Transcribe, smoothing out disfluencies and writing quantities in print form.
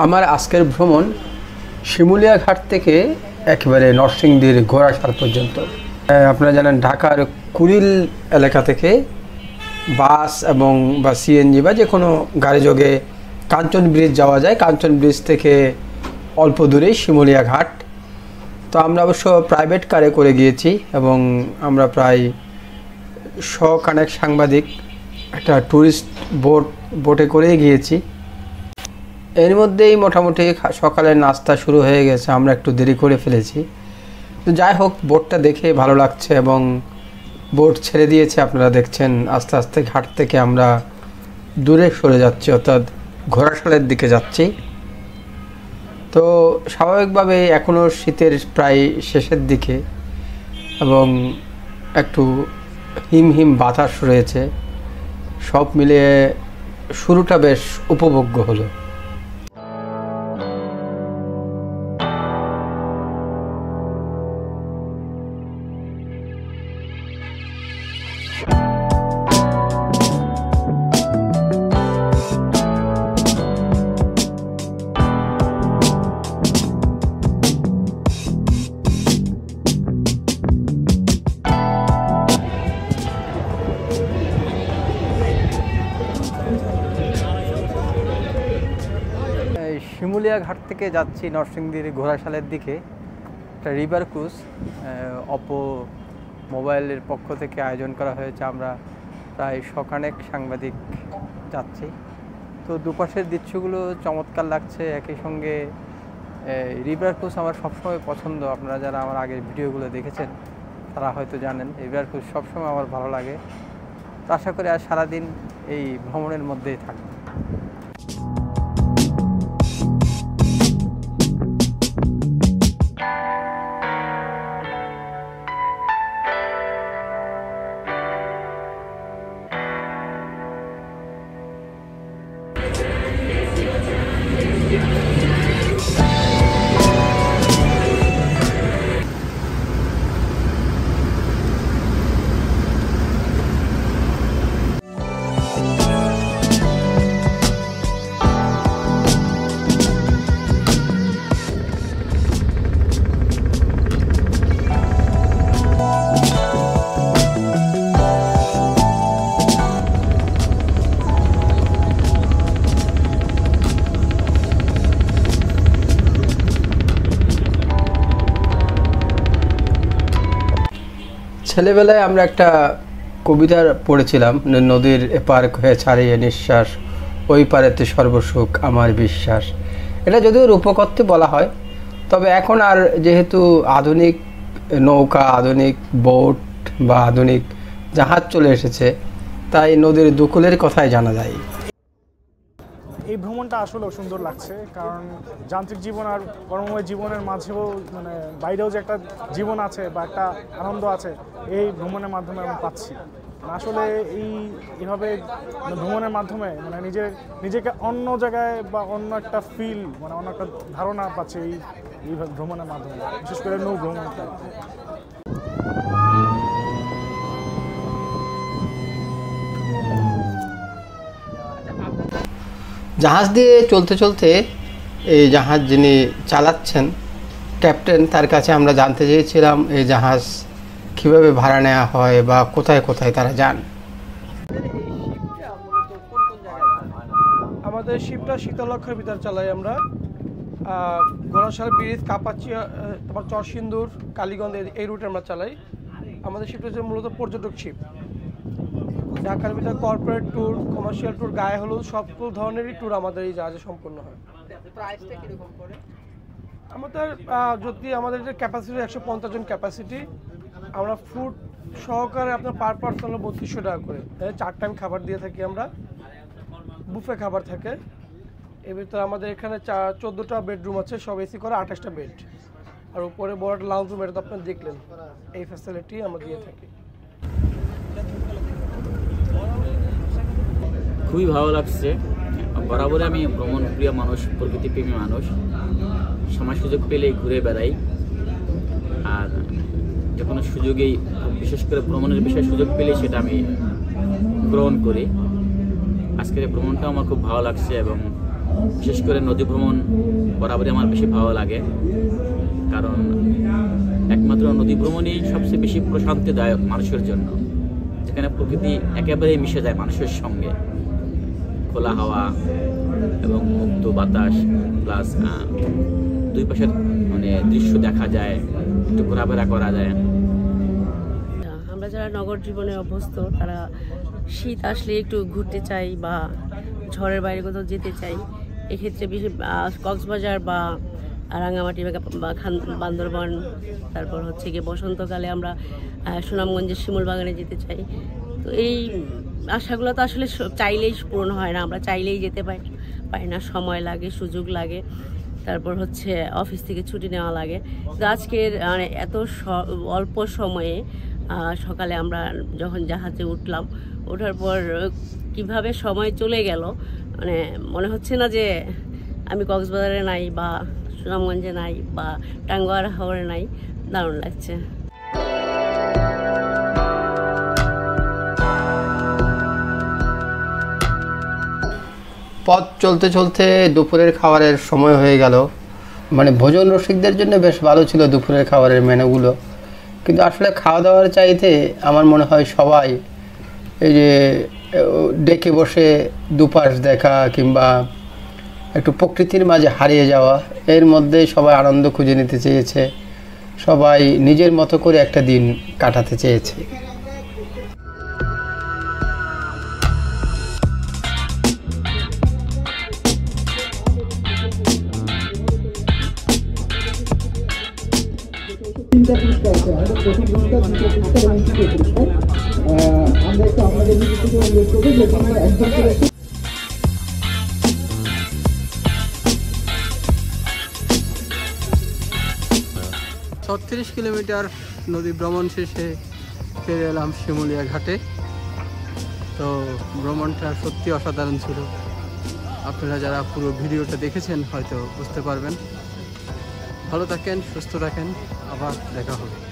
আমার আজকের ভ্রমণ শিমুলিয়া ঘাট থেকে একেবারে নরসিংদীর ঘোড়াশাল পর্যন্ত। আপনারা জানেন ঢাকার কুড়িল এলাকা থেকে বাস এবং বা সিএনজি বা যে কোনো গাড়ি যোগে কাঞ্চন ব্রিজ যাওয়া যায়। কাঞ্চন ব্রিজ থেকে অল্প দূরেই শিমুলিয়া ঘাট। তো আমরা অবশ্য প্রাইভেট কারে করে গিয়েছি এবং আমরা প্রায় 100 খানেক সাংবাদিক একটা ট্যুরিস্ট বোটে করেই গিয়েছি। এর মধ্যেই মোটামুটি সকালের নাস্তা শুরু হয়ে গেছে, আমরা একটু দেরি করে ফেলেছি। তো যাই হোক, বোটটা দেখে ভালো লাগছে এবং বোট ছেড়ে দিয়েছে। আপনারা দেখছেন আস্তে আস্তে ঘাট থেকে আমরা দূরে সরে যাচ্ছি, অর্থাৎ ঘোড়াশালের দিকে যাচ্ছি। তো স্বাভাবিকভাবে এখনও শীতের প্রায় শেষের দিকে এবং একটু হিম বাতাস রয়েছে। সব মিলিয়ে শুরুটা বেশ উপভোগ্য হলো। শিমুলিয়া ঘাট থেকে যাচ্ছি নরসিংদীর ঘোড়াশালের দিকে। একটা রিভার ক্রুজ অপো মোবাইলের পক্ষ থেকে আয়োজন করা হয়েছে। আমরা প্রায় 100 খানেক সাংবাদিক যাচ্ছি। তো দুপাশের দৃশ্যগুলো চমৎকার লাগছে। একই সঙ্গে রিভার ক্রুজ আমার সবসময় পছন্দ। আপনারা যারা আমার আগের ভিডিওগুলো দেখেছেন তারা হয়তো জানেন রিভার ক্রুজ সবসময় আমার ভালো লাগে। তো আশা করি আর সারাদিন এই ভ্রমণের মধ্যেই থাকবে। ছেলেবেলায় আমরা একটা কবিতা পড়েছিলাম, নদীর এপার হয়ে ছাড়িয়ে নিঃশ্বাস, ওই পারেতে সর্বসুখ আমার বিশ্বাস। এটা যদিও রূপকথ্যে বলা হয়, তবে এখন আর যেহেতু আধুনিক নৌকা, আধুনিক বোট বা আধুনিক জাহাজ চলে এসেছে, তাই নদীর দুকুলের কথাই জানা যায়। এই ভ্রমণটা আসলেও সুন্দর লাগছে, কারণ যান্ত্রিক জীবন আর কর্মময় জীবনের মাঝেও বাইরেও যে একটা জীবন আছে বা একটা আনন্দ আছে, এই ভ্রমণের মাধ্যমে আমি পাচ্ছি। আসলে এইভাবে ভ্রমণের মাধ্যমে নিজেকে অন্য জায়গায় বা অন্য একটা ফিল অন্য একটা ধারণা পাচ্ছি এই ভ্রমণের মাধ্যমে, বিশেষ করে নৌ ভ্রমণটা। জাহাজ দিয়ে চলতে চলতে এই জাহাজ যিনি চালাচ্ছেন ক্যাপ্টেন, তার কাছে আমরা জানতে চেয়েছিলাম এই জাহাজ কীভাবে ভাড়া নেওয়া হয় বা কোথায় কোথায় তারা যান। আমাদের শিপটা শীতলক্ষার ভিতর চালাই আমরা। ঘোড়াশাল ব্রিজ, কাপাচিয়া, তোমার চরসিন্দুর, কালীগঞ্জ এই রুটে আমরা চালাই। আমাদের শিপটা হচ্ছে মূলত পর্যটক শিপ। ঢাকার ভিতরে কর্পোরেট ট্যুর, কমার্শিয়াল ট্যুর, গায়ে হলুদ সব ধরনেরই ট্যুর আমাদের এই জাহাজে সম্পূর্ণ হয়। প্রাইসটা কিরকম পড়ে? আমাদের যে ক্যাপাসিটি 150 জন ক্যাপাসিটি, আমরা ফুড সহকারে আপনার পার পার্সন 3200 টাকা করে 4 টাইম খাবার দিয়ে থাকি আমরা। বুফে খাবার থাকে। এর ভিতরে আমাদের এখানে 14টা বেডরুম আছে, সব এসি করে 28টা বেড, আর উপরে বড় একটা লাউঞ্জ রুম, এটা তো আপনারা দেখলেন। এই ফ্যাসিলিটি আমরা দিয়ে থাকি। খুবই ভালো লাগছে। বরাবরই আমি ভ্রমণ প্রিয় মানুষ, প্রকৃতিপ্রেমী মানুষ। সময় সুযোগ পেলেই ঘুরে বেড়াই। আর যে কোনো সুযোগেই, বিশেষ করে ভ্রমণের বিষয়ে সুযোগ পেলেই সেটা আমি গ্রহণ করি। আজকের ভ্রমণটা আমার খুব ভালো লাগছে এবং বিশেষ করে নদী ভ্রমণ বরাবরই আমার বেশি ভালো লাগে, কারণ একমাত্র নদী ভ্রমণই সবচেয়ে বেশি প্রশান্তিদায়ক মানুষের জন্য, যেখানে প্রকৃতি একেবারেই মিশে যায় মানুষের সঙ্গে। খোলা হাওয়া এবং মুক্ত বাতাস, প্লাস দুই পাশের দৃশ্য দেখা যায়, একটু ঘোরাফেরা করা যায়। আমরা যারা নগর জীবনে অভ্যস্ত তারা শীত আসলে একটু ঘুরতে চাই বা ঝড়ের বাইরে কোথাও যেতে চাই। এক্ষেত্রে কক্সবাজার বা রাঙামাটি বা বান্দরবান, তারপর হচ্ছে গিয়ে বসন্তকালে আমরা সুনামগঞ্জের শিমুল বাগানে যেতে চাই। তো এই আশাগুলো তো আসলে চাইলেই পূরণ হয় না, আমরা চাইলেই যেতে পারি না, সময় লাগে, সুযোগ লাগে, তারপর হচ্ছে অফিস থেকে ছুটি নেওয়া লাগে। তো আজকের এত অল্প সময়ে সকালে আমরা যখন জাহাজে উঠলাম, ওঠার পর কিভাবে সময় চলে গেল মনে হচ্ছে না যে আমি কক্সবাজারে নাই বা সুনামগঞ্জে নাই বা টাঙ্গুয়ার হাওরে নাই। দারুণ লাগছে। পথ চলতে চলতে দুপুরের খাবারের সময় হয়ে গেল। ভোজন রসিকদের জন্য বেশ ভালো ছিল দুপুরের খাবারের মেনুগুলো, কিন্তু আসলে খাওয়া দাওয়ার চাইতে আমার মনে হয় সবাই এই যে ডেকে বসে দুপাশ দেখা কিংবা একটু প্রকৃতির মাঝে হারিয়ে যাওয়া, এর মধ্যে সবাই আনন্দ খুঁজে নিতে চেয়েছে, সবাই নিজের মতো করে একটা দিন কাটাতে চেয়েছে। তিনটা পুরস্কার আছে, আমাদের প্রথম পুরস্কার, দ্বিতীয় পুরস্কার এবং তৃতীয় পুরস্কার। আমরা একটু আপনাদের নিজে থেকে অনুরোধ করবো যে আমরা একজন করে 36 কিলোমিটার নদী ভ্রমণ শেষে ফিরে এলাম শিমুলিয়া ঘাটে। তো ভ্রমণটা সত্যি অসাধারণ ছিল। আপনারা যারা পুরো ভিডিওটা দেখেছেন হয়তো বুঝতে পারবেন। ভালো থাকেন, সুস্থ থাকেন, আবার দেখা হবে।